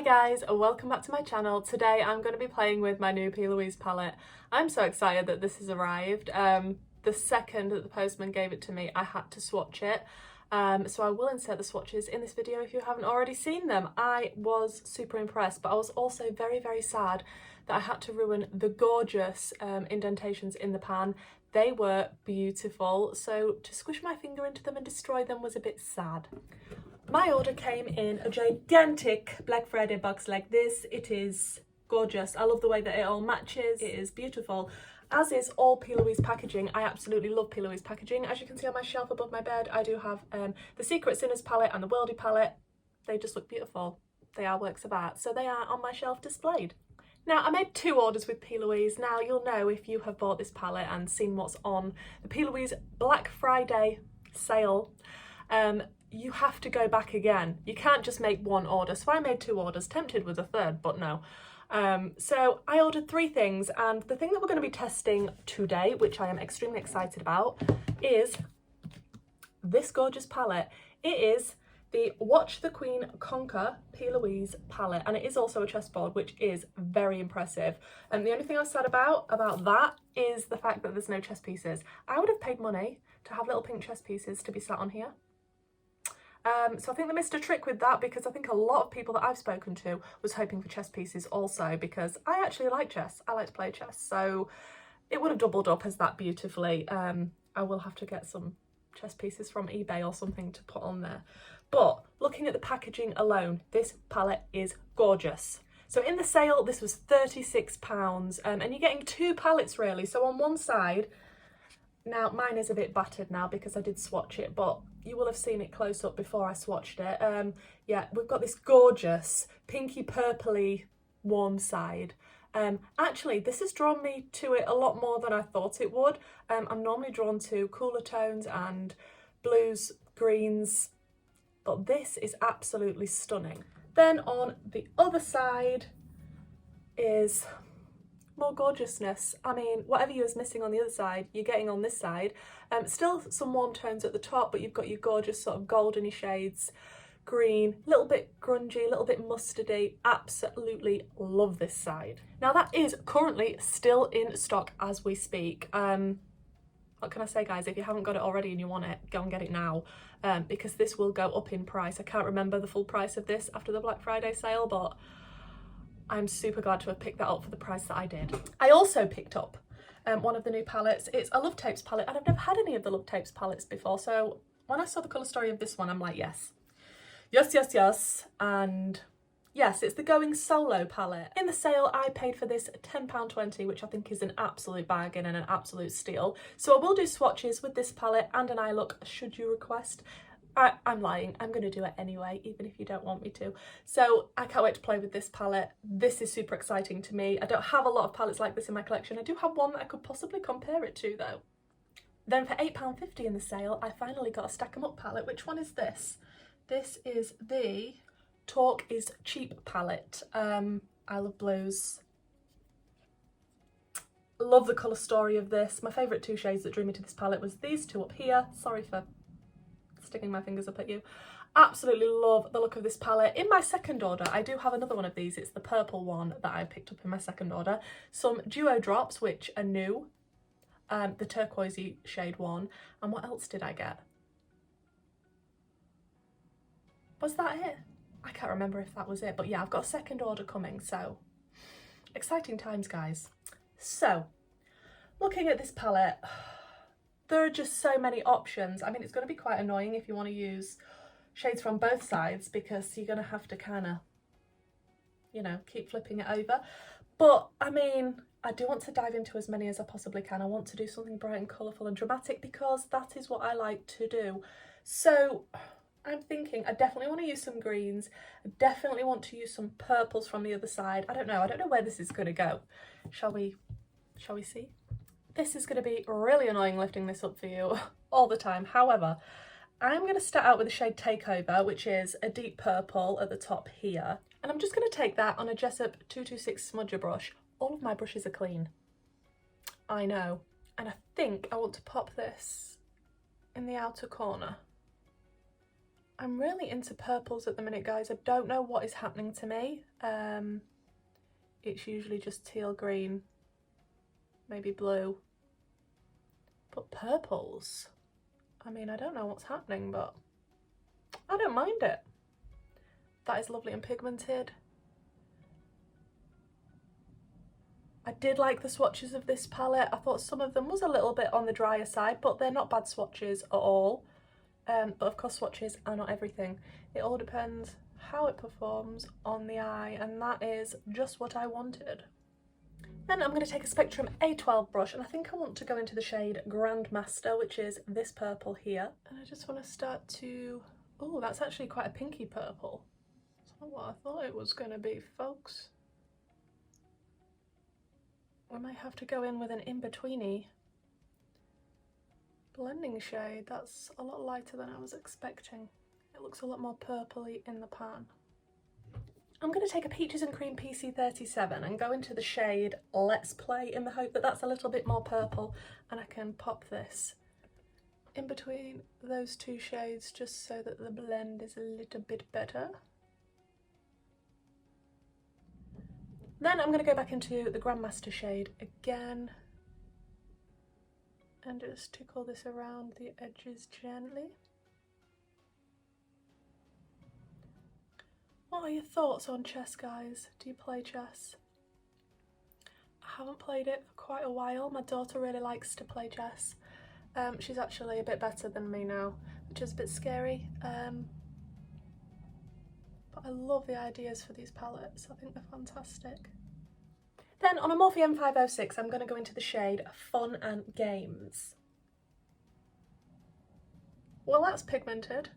Hi guys, and welcome back to my channel. Today I'm going to be playing with my new P.Louise palette. I'm so excited that this has arrived. The second that the postman gave it to me, I had to swatch it. So I will insert the swatches in this video if you haven't already seen them. I was super impressed, but I was also very, very sad that I had to ruin the gorgeous indentations in the pan. They were beautiful, so to squish my finger into them and destroy them was a bit sad. My order came in a gigantic Black Friday box like this. It is gorgeous. I love the way that it all matches. It is beautiful, as is all P.Louise packaging. I absolutely love P.Louise packaging. As you can see on my shelf above my bed, I do have the Secret Sinners palette and the Worldy palette. They just look beautiful. They are works of art, so they are on my shelf displayed. Now, I made two orders with P.Louise. Now, you'll know if you have bought this palette and seen what's on the P.Louise Black Friday sale. You have to go back again. You can't just make one order. So I made two orders, tempted with a third, but no. So I ordered three things, and the thing that we're going to be testing today, which I am extremely excited about, is this gorgeous palette. It is the Watch the Queen Conquer P.Louise palette, and it is also a chessboard, which is very impressive. And the only thing I was sad about that is the fact that there's no chess pieces. I would have paid money to have little pink chess pieces to be sat on here. So I think they missed a trick with that, because I think a lot of people that I've spoken to was hoping for chess pieces also, because I actually like chess. I like to play chess, so it would have doubled up as that beautifully. I will have to get some chess pieces from eBay or something to put on there. But looking at the packaging alone, this palette is gorgeous. So in the sale, this was £36, and you're getting two palettes really. So on one side, now mine is a bit battered now because I did swatch it, but you will have seen it close up before I swatched it. Yeah, we've got this gorgeous pinky purpley warm side. Actually, this has drawn me to it a lot more than I thought it would. I'm normally drawn to cooler tones and blues, greens, but this is absolutely stunning. Then on the other side is more gorgeousness. I mean, whatever you was missing on the other side, you're getting on this side. Still some warm tones at the top, but you've got your gorgeous sort of goldeny shades, green, a little bit grungy, a little bit mustardy. Absolutely love this side. Now that is currently still in stock as we speak. What can I say, guys? If you haven't got it already and you want it, go and get it now, because this will go up in price. I can't remember the full price of this after the Black Friday sale, but I'm super glad to have picked that up for the price that I did. I also picked up one of the new palettes. It's a Love Tapes palette, and I've never had any of the Love Tapes palettes before. So when I saw the colour story of this one, I'm like, yes. Yes, yes, yes. And yes, it's the Going Solo palette. In the sale, I paid for this £10.20, which I think is an absolute bargain and an absolute steal. So I will do swatches with this palette and an eye look, should you request. I'm lying, I'm going to do it anyway, even if you don't want me to. So I can't wait to play with this palette. This is super exciting to me. I don't have a lot of palettes like this in my collection. I do have one that I could possibly compare it to though. Then for £8.50 in the sale, I finally got a Stack 'em Up palette. Which one is this? This is the Talk is Cheap palette. I love blues. Love the colour story of this. My favourite two shades that drew me to this palette was these two up here. Sorry for sticking my fingers up at you. Absolutely love the look of this palette. In my second order, I do have another one of these. It's the purple one that I picked up in my second order. Some duo drops, which are new. The turquoisey shade one. And what else did I get? Was that it? I can't remember if that was it, but yeah, I've got a second order coming, so exciting times, guys. So, looking at this palette, there are just so many options. I mean, it's going to be quite annoying if you want to use shades from both sides, because you're going to have to kind of, you know, keep flipping it over. But I mean, I do want to dive into as many as I possibly can. I want to do something bright and colourful and dramatic, because that is what I like to do. So I'm thinking I definitely want to use some greens. I definitely want to use some purples from the other side. I don't know where this is going to go. Shall we see? This is going to be really annoying lifting this up for you all the time. However, I'm going to start out with the shade Takeover, which is a deep purple at the top here. And I'm just going to take that on a Jessup 226 smudger brush. All of my brushes are clean. I know. And I think I want to pop this in the outer corner. I'm really into purples at the minute, guys. I don't know what is happening to me. It's usually just teal green, maybe blue. But purples, I mean, I don't know what's happening, but I don't mind it. That is lovely and pigmented. I did like the swatches of this palette. I thought some of them was a little bit on the drier side, but they're not bad swatches at all. But of course swatches are not everything. It all depends how it performs on the eye, and that is just what I wanted. Then I'm going to take a Spectrum A12 brush, and I think I want to go into the shade Grandmaster, which is this purple here. And I just want to start to... oh, that's actually quite a pinky purple. It's not what I thought it was going to be, folks. We might have to go in with an in-betweeny blending shade. That's a lot lighter than I was expecting. It looks a lot more purpley in the pan. I'm going to take a Peaches and Cream PC37 and go into the shade Let's Play in the hope that that's a little bit more purple, and I can pop this in between those two shades just so that the blend is a little bit better. Then I'm going to go back into the Grandmaster shade again and just tickle this around the edges gently. What are your thoughts on chess, guys? Do you play chess? I haven't played it for quite a while. My daughter really likes to play chess. She's actually a bit better than me now, which is a bit scary. But I love the ideas for these palettes. I think they're fantastic. Then on a Morphe M506, I'm going to go into the shade Fun and Games. Well, that's pigmented.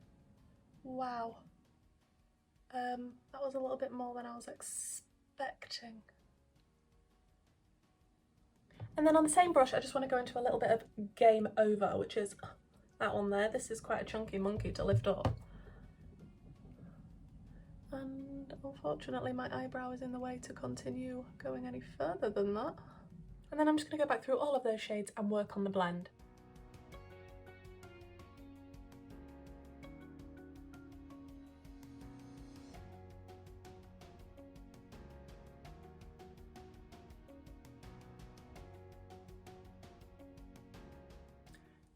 Wow. That was a little bit more than I was expecting. And then on the same brush, I just want to go into a little bit of Game Over, which is that one there. This is quite a chunky monkey to lift up. And unfortunately my eyebrow is in the way to continue going any further than that. And then I'm just going to go back through all of those shades and work on the blend.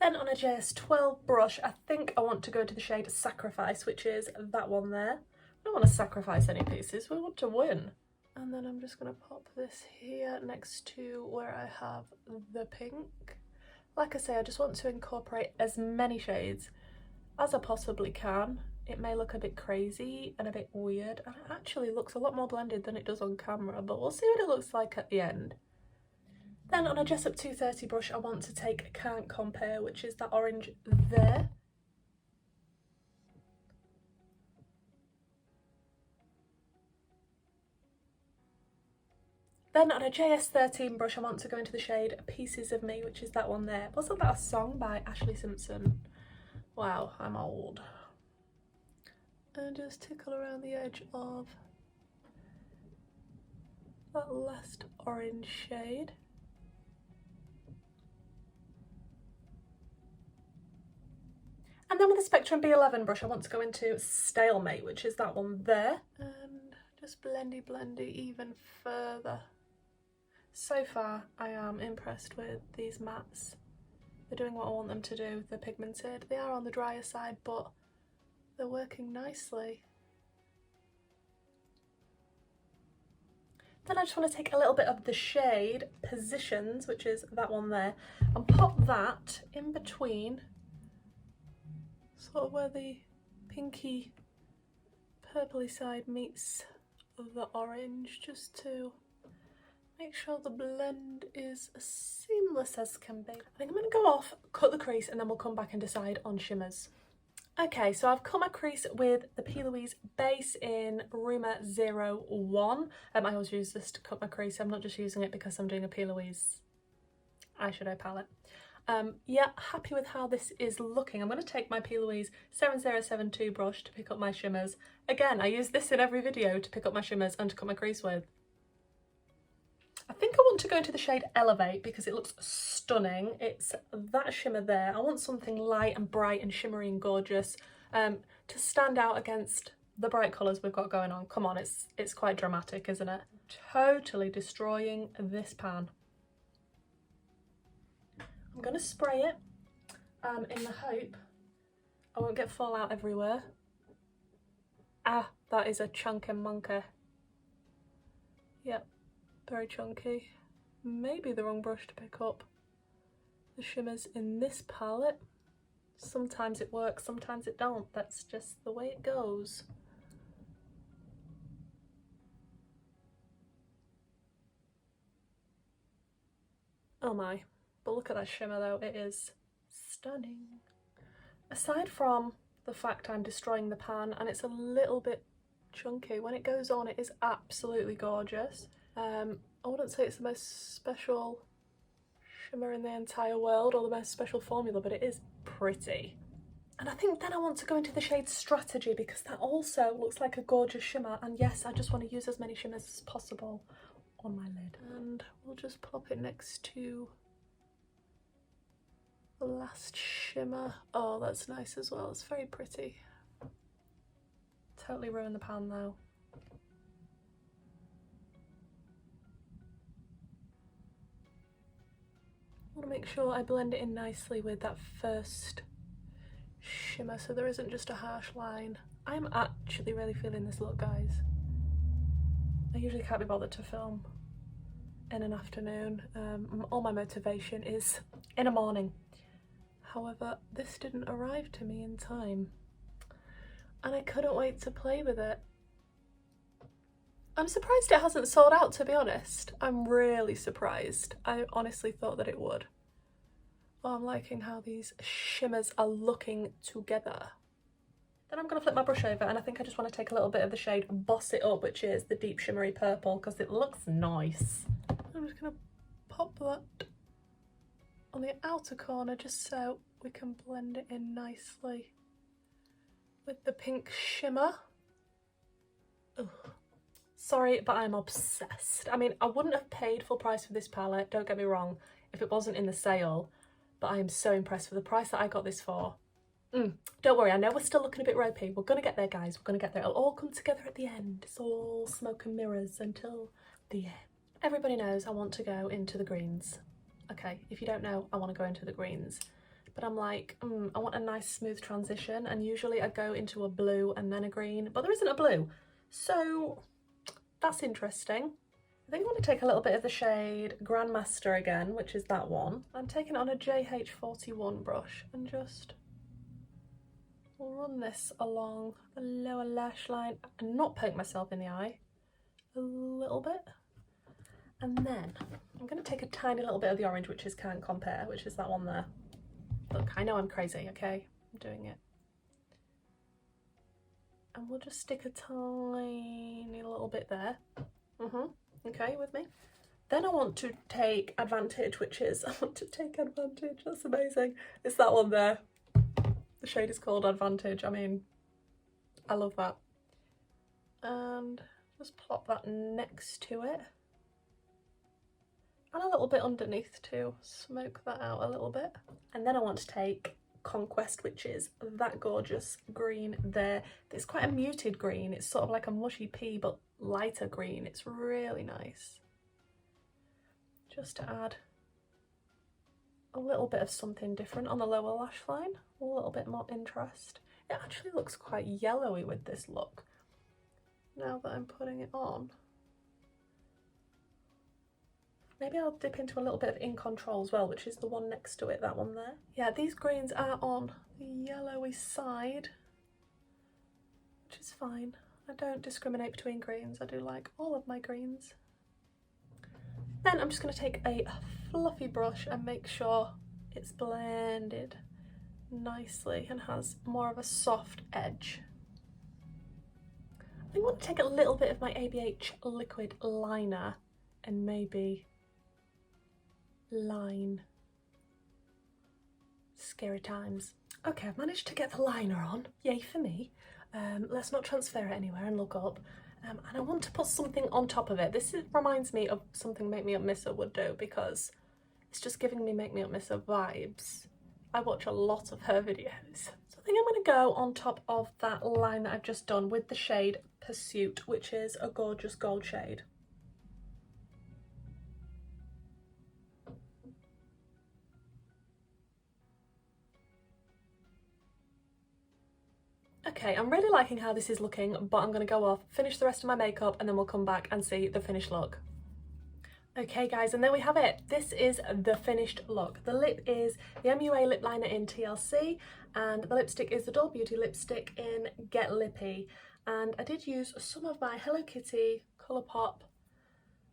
Then on a JS12 brush, I think I want to go to the shade Sacrifice, which is that one there. I don't want to sacrifice any pieces, we want to win. And then I'm just going to pop this here next to where I have the pink. Like I say, I just want to incorporate as many shades as I possibly can. It may look a bit crazy and a bit weird, and it actually looks a lot more blended than it does on camera, but we'll see what it looks like at the end. Then on a Jessup 230 brush, I want to take Can't Compare, which is that orange there. Then on a JS13 brush, I want to go into the shade Pieces of Me, which is that one there. Wasn't that a song by Ashley Simpson? Wow, I'm old. And just tickle around the edge of that last orange shade. And then with the Spectrum B11 brush, I want to go into Stalemate, which is that one there. And just blendy even further. So far, I am impressed with these mattes. They're doing what I want them to do. They're pigmented. They are on the drier side, but they're working nicely. Then I just want to take a little bit of the shade Positions, which is that one there, and pop that in between, sort of where the pinky purpley side meets the orange, just to make sure the blend is as seamless as can be. I think I'm going to go off, cut the crease, and then we'll come back and decide on shimmers. Okay, so I've cut my crease with the P.Louise base in Rumour 01. I always use this to cut my crease. I'm not just using it because I'm doing a P.Louise eyeshadow palette. Yeah, happy with how this is looking. I'm going to take my P.Louise 7072 brush to pick up my shimmers. Again, I use this in every video to pick up my shimmers and to cut my crease with. I think I want want to go into the shade Elevate because it looks stunning. It's that shimmer there. I want something light and bright and shimmery and gorgeous to stand out against the bright colours we've got going on. Come on, it's quite dramatic, isn't it? Totally destroying this pan. I'm going to spray it in the hope I won't get fallout everywhere. Ah, that is a chunky monkey. Yep, very chunky. Maybe the wrong brush to pick up the shimmers in this palette. Sometimes it works, sometimes it don't. That's just the way it goes. Oh my, but look at that shimmer though, it is stunning. Aside from the fact I'm destroying the pan and it's a little bit chunky, when it goes on it is absolutely gorgeous. I wouldn't say it's the most special shimmer in the entire world or the most special formula, but it is pretty. And I think then I want to go into the shade Strategy because that also looks like a gorgeous shimmer, and yes, I just want to use as many shimmers as possible on my lid. And we'll just plop it next to the last shimmer. Oh, that's nice as well, it's very pretty. Totally ruined the pan though. I want to make sure I blend it in nicely with that first shimmer so there isn't just a harsh line. I'm actually really feeling this look, guys. I usually can't be bothered to film in an afternoon. All my motivation is in a morning. However, this didn't arrive to me in time and I couldn't wait to play with it. I'm surprised it hasn't sold out, to be honest. I'm really surprised. I honestly thought that it would. Oh, I'm liking how these shimmers are looking together. Then I'm going to flip my brush over and I think I just want to take a little bit of the shade Boss It Up, which is the deep shimmery purple, because it looks nice. I'm just going to pop that on the outer corner just so we can blend it in nicely with the pink shimmer. Ugh. Sorry, but I'm obsessed. I mean, I wouldn't have paid full price for this palette, don't get me wrong, if it wasn't in the sale, but I am so impressed with the price that I got this for. Don't worry, I know we're still looking a bit ropey. We're going to get there, guys. We're going to get there. It'll all come together at the end. It's all smoke and mirrors until the end. Everybody knows I want to go into the greens. Okay, if you don't know, I want to go into the greens. But I'm like, I want a nice smooth transition, and usually I go into a blue and then a green, but there isn't a blue. So that's interesting. I think I want to take a little bit of the shade Grandmaster again, which is that one. I'm taking it on a JH41 brush and just run this along the lower lash line and not poke myself in the eye a little bit. And then I'm going to take a tiny little bit of the orange, which is Can't Compare, which is that one there. Look, I know I'm crazy, okay? I'm doing it. And we'll just stick a tiny little bit there. Okay, with me? Then I want to take Advantage, which is, that's amazing. It's that one there. The shade is called Advantage. I mean, I love that. And just plop that next to it. And a little bit underneath too. Smoke that out a little bit. And then I want to take Conquest, which is that gorgeous green there. It's quite a muted green. It's sort of like a mushy pea, but lighter green. It's really nice. Just to add a little bit of something different on the lower lash line, a little bit more interest. It actually looks quite yellowy with this look now that I'm putting it on. Maybe I'll dip into a little bit of In Control as well, which is the one next to it, that one there. Yeah, these greens are on the yellowy side, which is fine. I don't discriminate between greens. I do like all of my greens. Then I'm just going to take a fluffy brush and make sure it's blended nicely and has more of a soft edge. I want to take a little bit of my ABH liquid liner and maybe line Scary Times. Okay, I've managed to get the liner on. Yay for me. Let's not transfer it anywhere and look up. and I want to put something on top of it. Reminds me of something Make Me Up Missa would do, because it's just giving me Make Me Up Missa vibes. I watch a lot of her videos. So I think I'm going to go on top of that line that I've just done with the shade Pursuit, which is a gorgeous gold shade. Okay, I'm really liking how this is looking, but I'm going to go off, finish the rest of my makeup, and then we'll come back and see the finished look. Okay guys, and there we have it. This is the finished look. The lip is the MUA lip liner in TLC, and the lipstick is the Doll Beauty lipstick in Get Lippy. And I did use some of my Hello Kitty Colourpop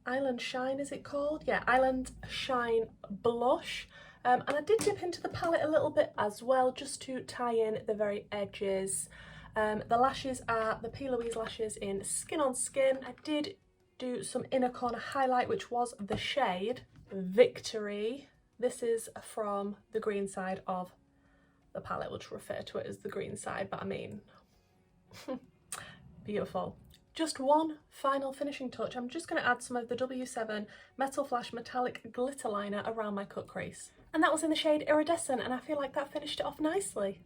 Island Shine, is it called? Yeah, Island Shine blush. And I did dip into the palette a little bit as well, just to tie in the very edges. The lashes are the P.Louise lashes in Skin on Skin. I did do some inner corner highlight, which was the shade Victory. This is from the green side of the palette. We'll refer to it as the green side, but I mean, beautiful. Just one final finishing touch. I'm just going to add some of the W7 Metal Flash Metallic Glitter Liner around my cut crease. And that was in the shade Iridescent, and I feel like that finished it off nicely.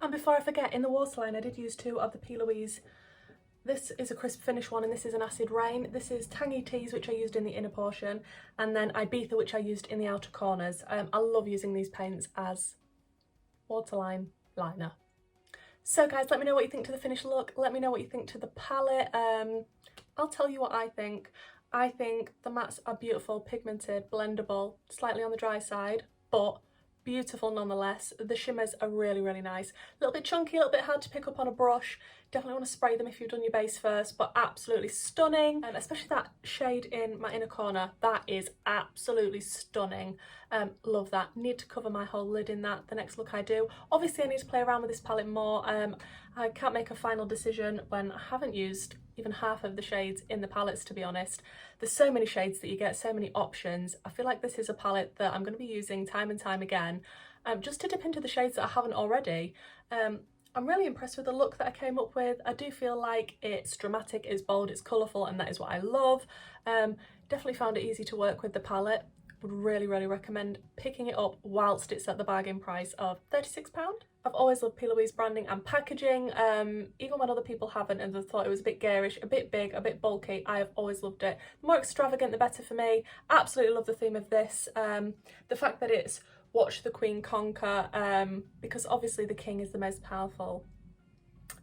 And before I forget, in the waterline I did use two of the P.Louise. This is a crisp finish one, and this is an Acid Rain. This is Tangy Teas, which I used in the inner portion, and then Ibiza, which I used in the outer corners. I love using these paints as waterline liner. So guys, let me know what you think to the finished look. Let me know what you think to the palette. I'll tell you what I think. I think the mattes are beautiful, pigmented, blendable, slightly on the dry side, but beautiful nonetheless. The shimmers are really, really nice. A little bit chunky, a little bit hard to pick up on a brush. Definitely want to spray them if you've done your base first, but absolutely stunning. Especially that shade in my inner corner, that is absolutely stunning. Love that. Need to cover my whole lid in that the next look I do. Obviously I need to play around with this palette more. I can't make a final decision when I haven't used even half of the shades in the palettes, to be honest. There's so many shades that you get, so many options. I feel like this is a palette that I'm going to be using time and time again, just to dip into the shades that I haven't already. I'm really impressed with the look that I came up with. I do feel like it's dramatic, it's bold, it's colourful, and that is what I love. Definitely found it easy to work with the palette. Would really, really recommend picking it up whilst it's at the bargain price of £36. I've always loved P.Louise branding and packaging, even when other people haven't and have thought it was a bit garish, a bit big, a bit bulky. I have always loved it. The more extravagant, the better for me. Absolutely love the theme of this. The fact that it's Watch the Queen Conquer, because obviously the king is the most powerful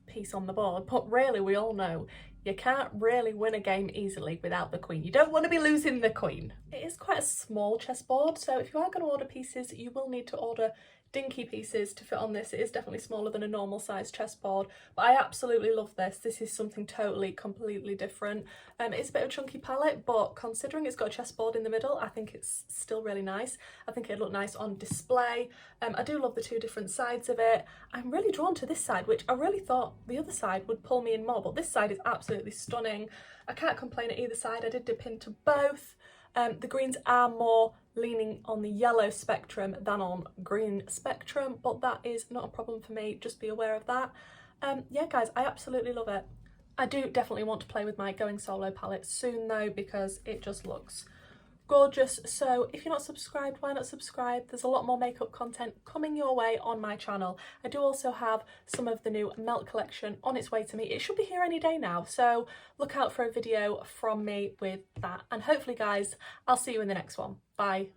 piece on the board, but really we all know you can't really win a game easily without the queen. You don't want to be losing the queen. It is quite a small chessboard, so if you are going to order pieces, you will need to order dinky pieces to fit on this. It is definitely smaller than a normal size chessboard, but I absolutely love this. This is something totally, completely different. It's a bit of a chunky palette, but considering it's got a chessboard in the middle, I think it's still really nice. I think it'd look nice on display. I do love the two different sides of it. I'm really drawn to this side, which I really thought the other side would pull me in more, but this side is absolutely stunning. I can't complain at either side. I did dip into both. The greens are more leaning on the yellow spectrum than on green spectrum, but that is not a problem for me. Just be aware of that. Yeah guys, I absolutely love it. I do definitely want to play with my Going Solo palette soon though, because it just looks gorgeous. So if you're not subscribed, why not subscribe? There's a lot more makeup content coming your way on my channel. I do also have some of the new Melt collection on its way to me. It should be here any day now, so look out for a video from me with that. And hopefully guys, I'll see you in the next one. Bye.